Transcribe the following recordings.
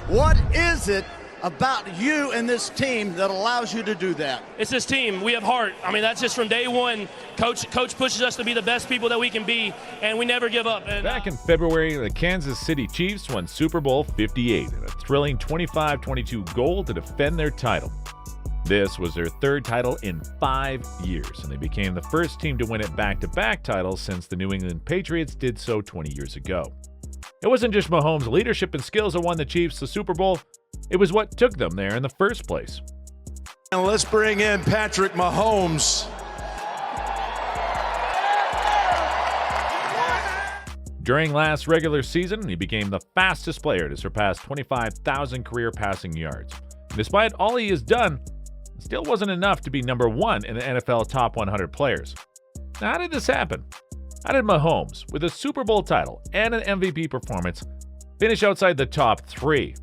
What is it about you and this team that allows you to do that? It's this team. We have heart. I mean, that's just from day one. Coach pushes us to be the best people that we can be, and we never give up. And, Back in February, the Kansas City Chiefs won Super Bowl LVIII in a thrilling 25-22 goal to defend their title. This was their third title in 5 years, and they became the first team to win it back-to-back titles since the New England Patriots did so 20 years ago. It wasn't just Mahomes' leadership and skills that won the Chiefs the Super Bowl. It was what took them there in the first place. And let's bring in Patrick Mahomes. During last regular season, he became the fastest player to surpass 25,000 career passing yards. And despite all he has done, it still wasn't enough to be number one in the NFL top 100 players. Now, how did this happen? How did Mahomes, with a Super Bowl title and an MVP performance, finish outside the top three?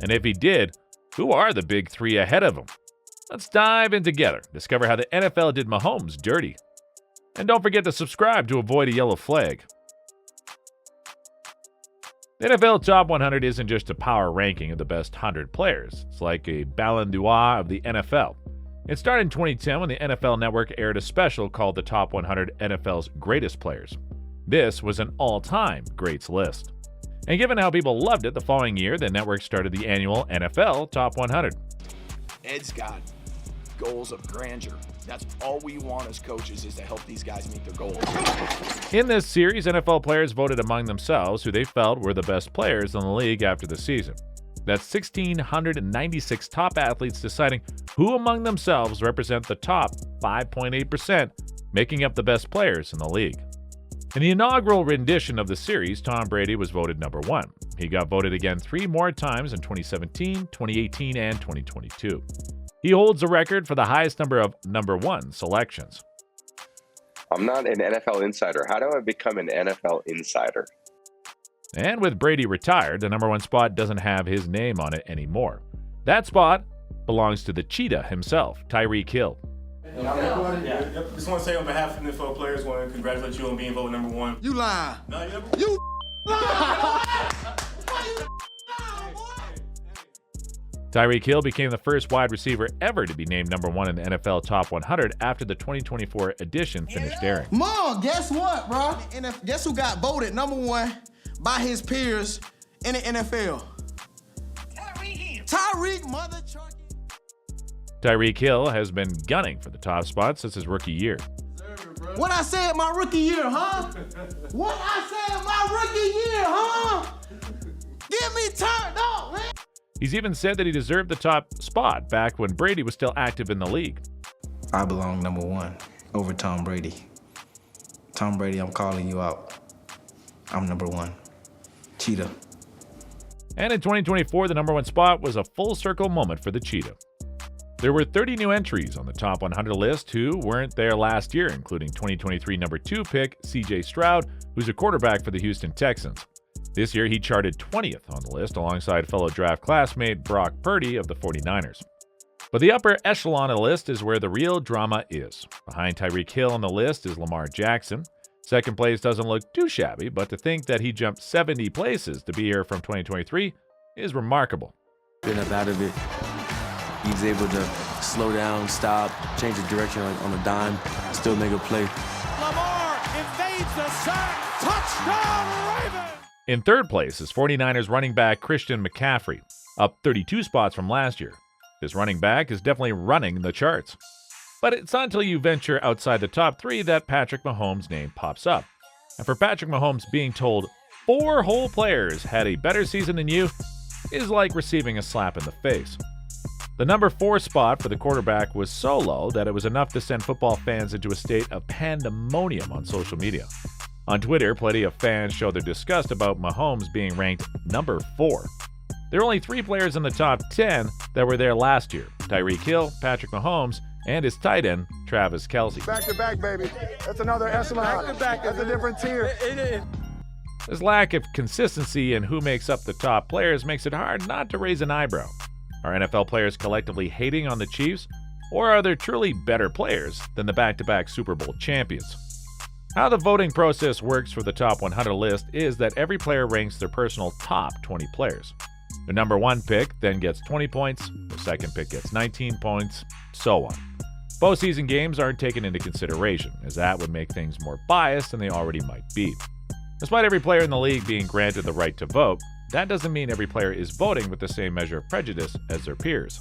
And if he did, who are the big three ahead of him? Let's dive in together, discover how the NFL did Mahomes dirty. And don't forget to subscribe to avoid a yellow flag. The NFL Top 100 isn't just a power ranking of the best 100 players. It's like a Ballon d'Or of the NFL. It started in 2010 when the NFL Network aired a special called the Top 100 NFL's Greatest Players. This was an all-time greats list. And given how people loved it the following year, the network started the annual NFL Top 100. Ed's got goals of grandeur. That's all we want as coaches, is to help these guys meet their goals. In this series, NFL players voted among themselves who they felt were the best players in the league after the season. That's 1,696 top athletes deciding who among themselves represent the top 5.8%, making up the best players in the league. In the inaugural rendition of the series, Tom Brady was voted number one. He got voted again 3 more times in 2017, 2018, and 2022. He holds the record for the highest number of number one selections. I'm not an NFL insider. How do I become an NFL insider? And with Brady retired, the number one spot doesn't have his name on it anymore. That spot belongs to the cheetah himself, Tyreek Hill. Yep. Just want to say on behalf of the NFL players, want to congratulate you on being voted number one. You lying. No, you never. You Tyreek Hill became the first wide receiver ever to be named number one in the NFL Top 100 after the 2024 edition finished airing. Mom, guess what, bro? Guess who got voted number one by his peers in the NFL? Tyreek mother trucking. Tyreek Hill has been gunning for the top spot since his rookie year. What I said my rookie year, huh? What I said my rookie year, huh? Get me turned up, man. He's even said that he deserved the top spot back when Brady was still active in the league. I belong number one over Tom Brady. Tom Brady, I'm calling you out. I'm number one. Cheetah. And in 2024, the number one spot was a full circle moment for the cheetah. There were 30 new entries on the top 100 list who weren't there last year, including 2023 number 2 pick C.J. Stroud, who's a quarterback for the Houston Texans. This year, he charted 20th on the list alongside fellow draft classmate Brock Purdy of the 49ers. But the upper echelon of the list is where the real drama is. Behind Tyreek Hill on the list is Lamar Jackson. Second place doesn't look too shabby, but to think that he jumped 70 places to be here from 2023 is remarkable. Been up out of it. He was able to slow down, stop, change the direction on a dime, still make a play. Lamar invades the sack. Touchdown, Ravens! In third place is 49ers running back Christian McCaffrey, up 32 spots from last year. This running back is definitely running the charts. But it's not until you venture outside the top 3 that Patrick Mahomes' name pops up. And for Patrick Mahomes, being told 4 whole players had a better season than you is like receiving a slap in the face. The number 4 spot for the quarterback was so low that it was enough to send football fans into a state of pandemonium on social media. On Twitter, plenty of fans showed their disgust about Mahomes being ranked number 4. There are only 3 players in the top 10 that were there last year: Tyreek Hill, Patrick Mahomes, and his tight end, Travis Kelce. Back to back, baby. That's another echelon. Back to back. That's a different tier. This lack of consistency in who makes up the top players makes it hard not to raise an eyebrow. Are NFL players collectively hating on the Chiefs, or are there truly better players than the back-to-back Super Bowl champions? How the voting process works for the top 100 list is that every player ranks their personal top 20 players. The number 1 pick then gets 20 points, the second pick gets 19 points, so on. Postseason games aren't taken into consideration, as that would make things more biased than they already might be. Despite every player in the league being granted the right to vote, that doesn't mean every player is voting with the same measure of prejudice as their peers.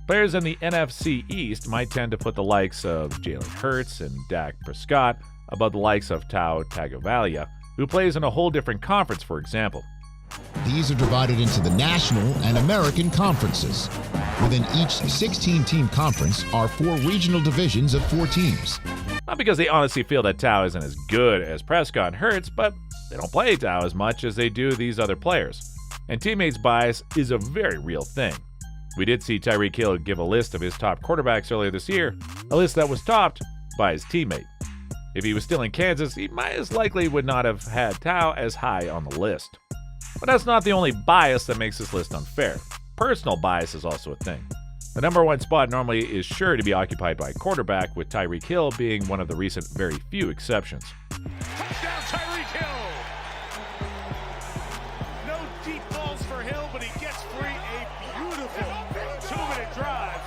Players in the NFC East might tend to put the likes of Jalen Hurts and Dak Prescott above the likes of Tua Tagovailoa, who plays in a whole different conference, for example. These are divided into the National and American conferences. Within each 16-team conference are 4 regional divisions of 4 teams. Not because they honestly feel that Tua isn't as good as Prescott and Hurts, but they don't play Tua as much as they do these other players. And teammates bias is a very real thing. We did see Tyreek Hill give a list of his top quarterbacks earlier this year, a list that was topped by his teammate. If he was still in Kansas, he might as likely would not have had Tua as high on the list. But that's not the only bias that makes this list unfair. Personal bias is also a thing. The number 1 spot normally is sure to be occupied by a quarterback, with Tyreek Hill being one of the recent very few exceptions. Touchdown, Tyreek Hill! No deep balls for Hill, but he gets free. A beautiful 2-minute drive.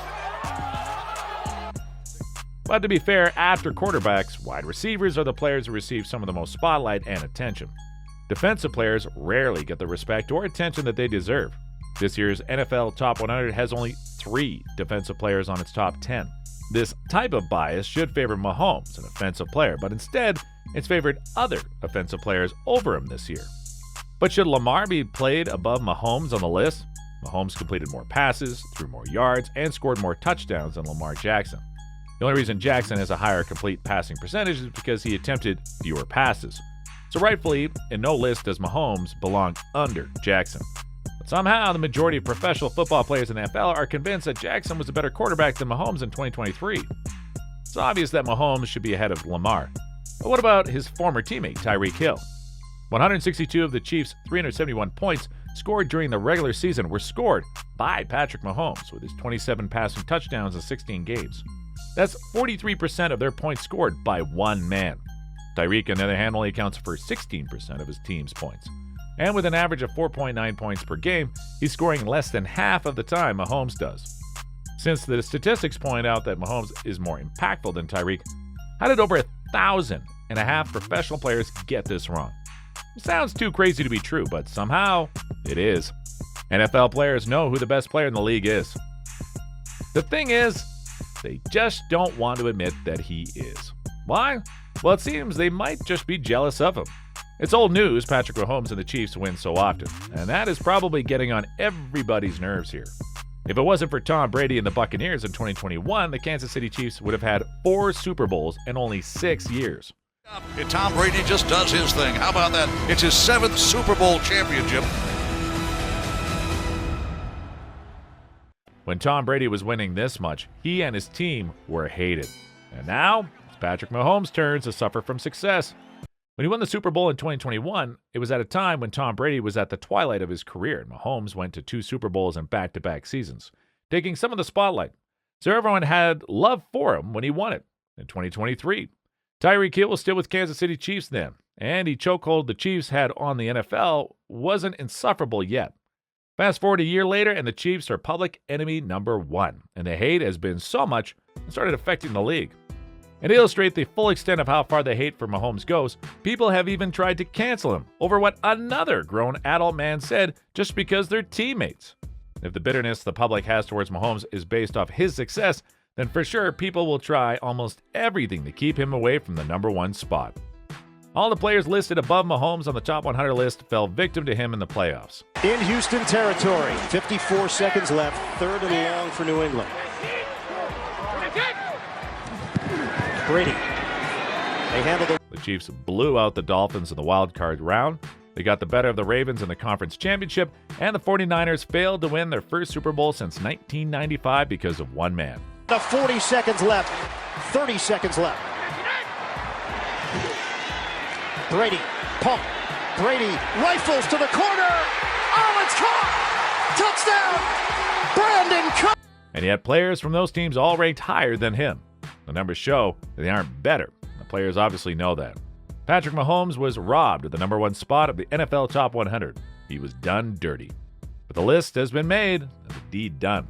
But to be fair, after quarterbacks, wide receivers are the players who receive some of the most spotlight and attention. Defensive players rarely get the respect or attention that they deserve. This year's NFL Top 100 has only 3 defensive players on its top 10. This type of bias should favor Mahomes, an offensive player, but instead, it's favored other offensive players over him this year. But should Lamar be played above Mahomes on the list? Mahomes completed more passes, threw more yards, and scored more touchdowns than Lamar Jackson. The only reason Jackson has a higher complete passing percentage is because he attempted fewer passes. So rightfully, in no list does Mahomes belong under Jackson. But somehow, the majority of professional football players in the NFL are convinced that Jackson was a better quarterback than Mahomes in 2023. It's obvious that Mahomes should be ahead of Lamar. But what about his former teammate, Tyreek Hill? 162 of the Chiefs' 371 points scored during the regular season were scored by Patrick Mahomes, with his 27 passing touchdowns in 16 games. That's 43% of their points scored by one man. Tyreek, on the other hand, only accounts for 16% of his team's points. And with an average of 4.9 points per game, he's scoring less than half of the time Mahomes does. Since the statistics point out that Mahomes is more impactful than Tyreek, how did over 1,500 professional players get this wrong? It sounds too crazy to be true, but somehow it is. NFL players know who the best player in the league is. The thing is, they just don't want to admit that he is. Why? Well, it seems they might just be jealous of him. It's old news Patrick Mahomes and the Chiefs win so often, and that is probably getting on everybody's nerves here. If it wasn't for Tom Brady and the Buccaneers in 2021, the Kansas City Chiefs would have had 4 Super Bowls in only 6 years. And Tom Brady just does his thing. How about that? It's his 7th Super Bowl championship. When Tom Brady was winning this much, he and his team were hated. And now, it's Patrick Mahomes' turn to suffer from success. When he won the Super Bowl in 2021, it was at a time when Tom Brady was at the twilight of his career, and Mahomes went to 2 Super Bowls in back-to-back seasons, taking some of the spotlight. So everyone had love for him when he won it. In 2023, Tyreek Hill was still with Kansas City Chiefs then, and the chokehold the Chiefs had on the NFL wasn't insufferable yet. Fast forward a year later, and the Chiefs are public enemy number 1, and the hate has been so much it started affecting the league. And to illustrate the full extent of how far the hate for Mahomes goes, people have even tried to cancel him over what another grown adult man said just because they're teammates. If the bitterness the public has towards Mahomes is based off his success, then for sure people will try almost everything to keep him away from the number 1 spot. All the players listed above Mahomes on the top 100 list fell victim to him in the playoffs. In Houston territory, 54 seconds left, 3rd and long for New England. Brady. They handled The Chiefs blew out the Dolphins in the wild card round. They got the better of the Ravens in the conference championship, and the 49ers failed to win their first Super Bowl since 1995 because of one man. the 40 seconds left, 30 seconds left. Brady, pump. Brady rifles to the corner. Oh, it's caught! Touchdown! Brandon Cook! And yet players from those teams all ranked higher than him. The numbers show that they aren't better. The players obviously know that. Patrick Mahomes was robbed of the number 1 spot of the NFL Top 100. He was done dirty. But the list has been made and the deed done.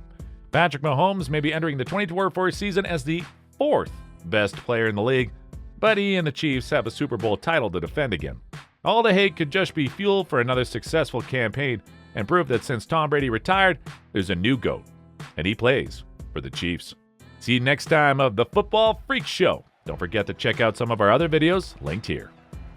Patrick Mahomes may be entering the 2024 season as the 4th best player in the league, but he and the Chiefs have a Super Bowl title to defend again. All the hate could just be fuel for another successful campaign and prove that since Tom Brady retired, there's a new GOAT, and he plays for the Chiefs. See you next time of the Football Freak Show. Don't forget to check out some of our other videos linked here.